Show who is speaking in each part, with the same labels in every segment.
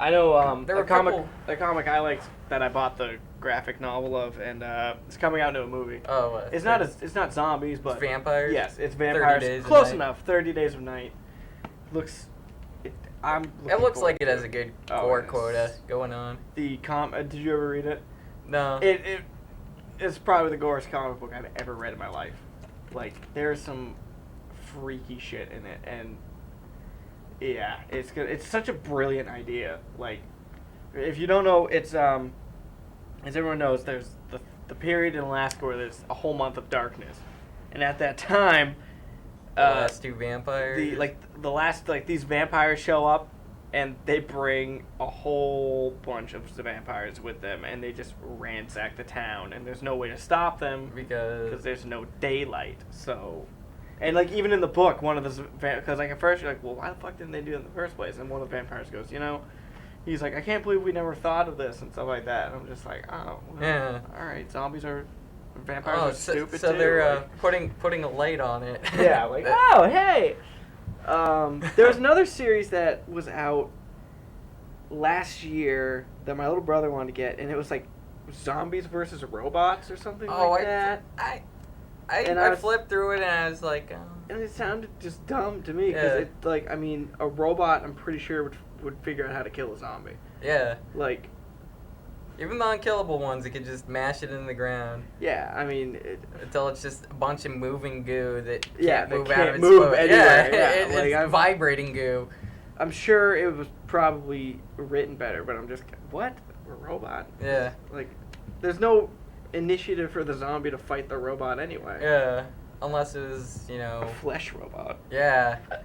Speaker 1: I know
Speaker 2: There were
Speaker 1: a comic I liked that I bought the graphic novel of, and it's coming out into a movie.
Speaker 2: Oh,
Speaker 1: it's not zombies, but
Speaker 2: it's vampires.
Speaker 1: Yes, it's vampires.
Speaker 2: 30 Days
Speaker 1: Close
Speaker 2: of Night.
Speaker 1: enough. 30 Days of Night. It looks
Speaker 2: like it has a good gore quota going on.
Speaker 1: Did you ever read it?
Speaker 2: No.
Speaker 1: It's probably the goriest comic book I've ever read in my life. Like, there's some freaky shit in it, and yeah, it's good. It's such a brilliant idea. Like, if you don't know, it's as everyone knows, there's the period in Alaska where there's a whole month of darkness, and at that time,
Speaker 2: the last two vampires.
Speaker 1: These vampires show up, and they bring a whole bunch of the vampires with them, and they just ransack the town, and there's no way to stop them because there's no daylight. So, and like even in the book, one of the because like at first you're like, well, why the fuck didn't they do it in the first place? And one of the vampires goes, he's like, I can't believe we never thought of this and stuff like that. And I'm just like, oh, well,
Speaker 2: yeah.
Speaker 1: All right, vampires are stupid
Speaker 2: so
Speaker 1: too.
Speaker 2: they're putting a light on it.
Speaker 1: Yeah, like, oh, hey. There was another series that was out last year that my little brother wanted to get, and it was like zombies versus robots or something like that.
Speaker 2: I flipped through it and I was like,
Speaker 1: and it sounded just dumb to me because a robot I'm pretty sure would figure out how to kill a zombie.
Speaker 2: Yeah.
Speaker 1: Like,
Speaker 2: even the unkillable ones, it could just mash it in the ground.
Speaker 1: Yeah, I mean...
Speaker 2: until it's just a bunch of moving goo that
Speaker 1: can't
Speaker 2: move
Speaker 1: can't
Speaker 2: out of its
Speaker 1: move
Speaker 2: foot.
Speaker 1: anywhere.
Speaker 2: It's vibrating goo.
Speaker 1: I'm sure it was probably written better, but I'm just... What? A robot?
Speaker 2: Yeah.
Speaker 1: Like, there's no initiative for the zombie to fight the robot anyway.
Speaker 2: Yeah. Unless it was,
Speaker 1: a flesh robot.
Speaker 2: Yeah. Did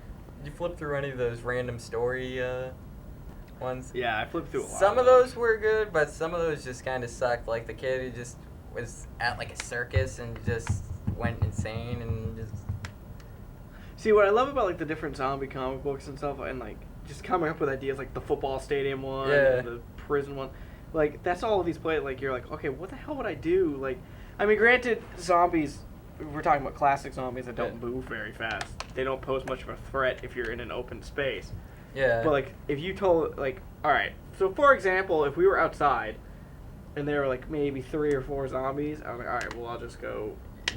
Speaker 2: you flip through any of those random story ones?
Speaker 1: Yeah, I flipped through a lot.
Speaker 2: Some of those were good, but some of those just kind of sucked. Like the kid who just was at like a circus and just went insane and just...
Speaker 1: See, what I love about like the different zombie comic books and stuff, and like just coming up with ideas like the football stadium one, and the prison one, like that's all of these play. Like you're like, okay, what the hell would I do? Like, I mean, granted, zombies. We're talking about classic zombies that don't move very fast. They don't pose much of a threat if you're in an open space.
Speaker 2: Yeah.
Speaker 1: But like, if you told like, all right, so for example, if we were outside, and there were like maybe 3 or 4 zombies, I'm like, all right, well I'll just go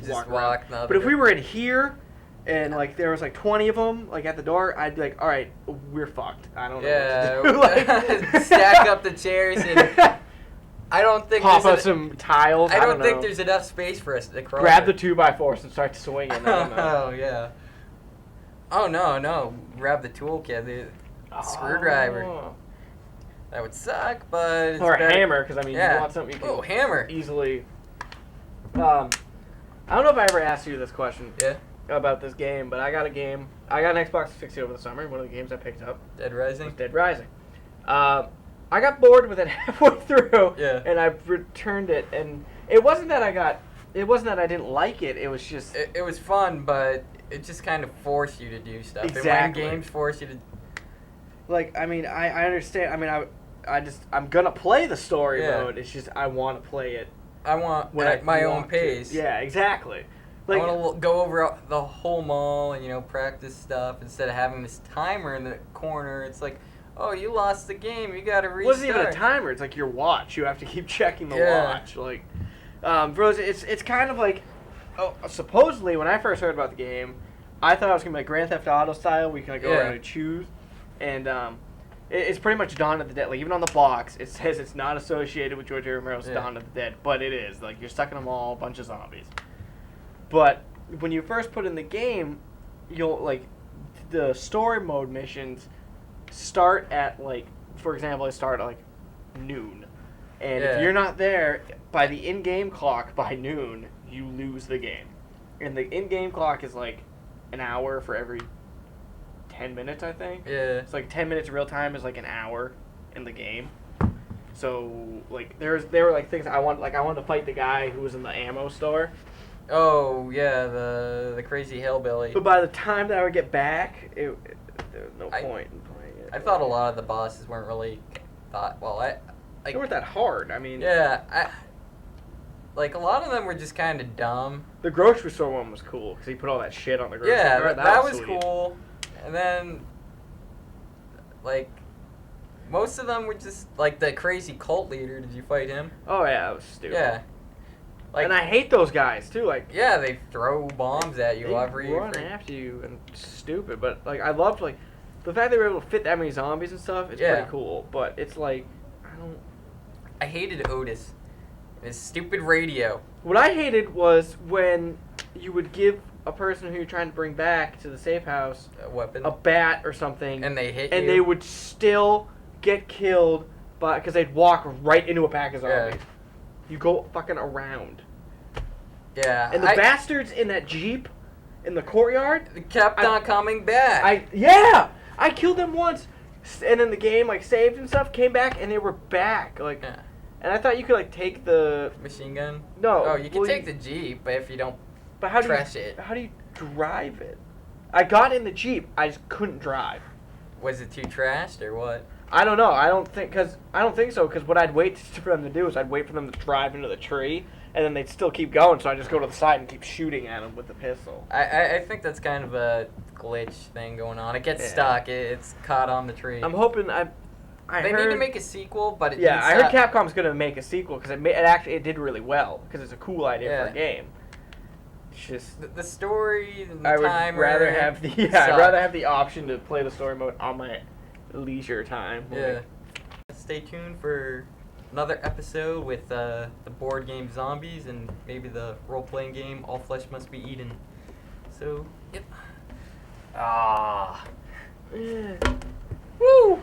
Speaker 1: walk around. But if we were in here, and like there was like 20 of them like at the door, I'd be like, all right, we're fucked. I don't know what to do. Like,
Speaker 2: stack up the chairs and I don't think
Speaker 1: pop out some tiles.
Speaker 2: I don't think there's enough space for us to crawl.
Speaker 1: Grab the 2x4s and start swinging.
Speaker 2: Oh yeah. Oh no! Grab the toolkit, the screwdriver. That would suck, but it's
Speaker 1: or a
Speaker 2: better.
Speaker 1: hammer, because I mean, you want something you can
Speaker 2: hammer
Speaker 1: easily. I don't know if I ever asked you this question.
Speaker 2: Yeah.
Speaker 1: About this game, but I got a game. I got an Xbox 360 over the summer. One of the games I picked up.
Speaker 2: Dead Rising.
Speaker 1: Was Dead Rising. I got bored with it halfway through, and I returned it. And it wasn't that I didn't like it. It was just
Speaker 2: it was fun, but it just kind of forced you to do stuff.
Speaker 1: Exactly.
Speaker 2: And when games force you to,
Speaker 1: like, I mean, I understand. I mean, I'm gonna play the story mode. It's just I want to play it.
Speaker 2: I want at my own pace.
Speaker 1: Yeah, exactly. Like,
Speaker 2: I want to go over the whole mall and practice stuff instead of having this timer in the corner. It's like, oh, you lost the game. You got to restart.
Speaker 1: It wasn't even a timer. It's like your watch. You have to keep checking the watch. Like, bros, it's kind of like, supposedly when I first heard about the game, I thought it was gonna be like Grand Theft Auto style. We can go around and choose, and it's pretty much Dawn of the Dead. Like even on the box, it says it's not associated with George A. Romero's Dawn of the Dead, but it is. Like you're stuck in a mall, a bunch of zombies. But when you first put in the game, you'll like the story mode missions start at like, for example, they start at like noon, and if you're not there by the in-game clock by noon, you lose the game. And the in-game clock is like an hour for every 10 minutes, I think.
Speaker 2: Yeah.
Speaker 1: It's like 10 minutes real time is like an hour in the game. So like there were like things I wanted to fight the guy who was in the ammo store.
Speaker 2: Oh yeah, the crazy hillbilly.
Speaker 1: But by the time that I would get back, there was no point in playing it.
Speaker 2: I thought a lot of the bosses weren't really
Speaker 1: they weren't that hard. I mean,
Speaker 2: like a lot of them were just kind of dumb.
Speaker 1: The grocery store one was cool because he put all that shit on the grocery store.
Speaker 2: Yeah, that was cool. And then, like, Most of them were just like the crazy cult leader. Did you fight him?
Speaker 1: Oh yeah, that was stupid.
Speaker 2: Yeah. Like,
Speaker 1: and I hate those guys too. Like,
Speaker 2: yeah, they throw bombs at you
Speaker 1: they
Speaker 2: every.
Speaker 1: run after you and it's stupid. But like, I loved like the fact they were able to fit that many zombies and stuff. It's pretty cool. But it's like,
Speaker 2: I hated Otis. His stupid radio.
Speaker 1: What I hated was when you would give a person who you're trying to bring back to the safe house
Speaker 2: A weapon.
Speaker 1: a bat or something,
Speaker 2: And they hit you.
Speaker 1: and they would still get killed because they'd walk right into a pack of zombies.
Speaker 2: Yeah.
Speaker 1: You go fucking around.
Speaker 2: Yeah.
Speaker 1: And the bastards in that Jeep in the courtyard
Speaker 2: kept on coming back.
Speaker 1: I killed them once, and then the game like saved and stuff, came back and they were back like.
Speaker 2: Yeah.
Speaker 1: And I thought you could like take the
Speaker 2: machine gun.
Speaker 1: No.
Speaker 2: Oh, you can take the Jeep, but if you don't.
Speaker 1: But how do
Speaker 2: trash
Speaker 1: you
Speaker 2: it.
Speaker 1: How do you drive it? I got in the Jeep. I just couldn't drive.
Speaker 2: Was it too trashed or what?
Speaker 1: I don't know. I don't think so. Because what I'd wait for them to do is I'd wait for them to drive into the tree, and then they'd still keep going. So I just go to the side and keep shooting at them with the pistol.
Speaker 2: I think that's kind of a glitch thing going on. It gets stuck. It's caught on the tree.
Speaker 1: I'm hoping they
Speaker 2: need to make a sequel, but
Speaker 1: I heard Capcom's gonna make a sequel because it did really well because it's a cool idea for a game. It's just
Speaker 2: the story, the
Speaker 1: I would
Speaker 2: timer.
Speaker 1: rather have I'd rather have the option to play the story mode on my leisure time.
Speaker 2: Yeah. Stay tuned for another episode with the board game Zombies and maybe the role-playing game All Flesh Must Be Eaten. So, yep.
Speaker 1: Yeah. Woo!